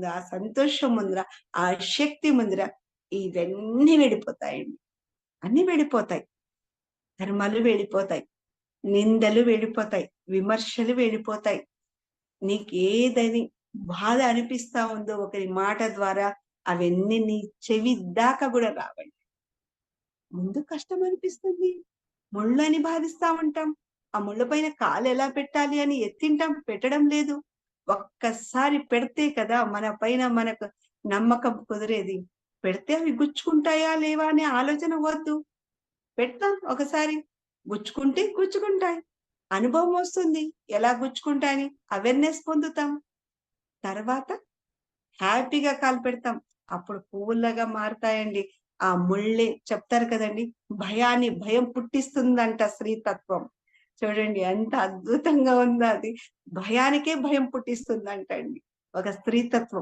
ముందు, ఆ సంతోషం ముందర, ఆ శక్తి ముందర ఇవన్నీ వెళ్ళిపోతాయండి. అన్నీ వెళ్ళిపోతాయి. ధర్మాలు వెళ్ళిపోతాయి. నిందలు వెళ్ళిపోతాయి. విమర్శలు వెళ్ళిపోతాయి. నీకేదని బాధ అనిపిస్తా ఉందో ఒకరి మాట ద్వారా అవన్నీ నీ చెవి దాకా గూడా రావండి. ముందు కష్టం అనిపిస్తుంది. ముళ్ళని బాధిస్తా ఉంటాం. ఆ ముళ్ళ పైన కాలెలా పెట్టాలి అని ఎత్తింటాం, పెట్టడం లేదు. ఒక్కసారి పెడితే కదా మన పైన మనకు నమ్మకం కుదిరేది. పెడితే అవి గుచ్చుకుంటాయా లేవా అనే ఆలోచన వద్దు. పెడతాం ఒకసారి. గుచ్చుకుంటే గుచ్చుకుంటాయి. అనుభవం వస్తుంది. ఎలా గుచ్చుకుంటాయని అవేర్‌నెస్ పొందుతాం. తర్వాత హ్యాపీగా కాలు పెడతాం. అప్పుడు పువ్వుల్లాగా మారుతాయండి. ఆ ముళ్ళే చెప్తారు కదండీ! భయం పుట్టిస్తుందంట స్త్రీతత్వం. చూడండి ఎంత అద్భుతంగా ఉందో అది. భయానికే భయం పుట్టిస్తుందంటండి. ఒక స్త్రీతత్వం.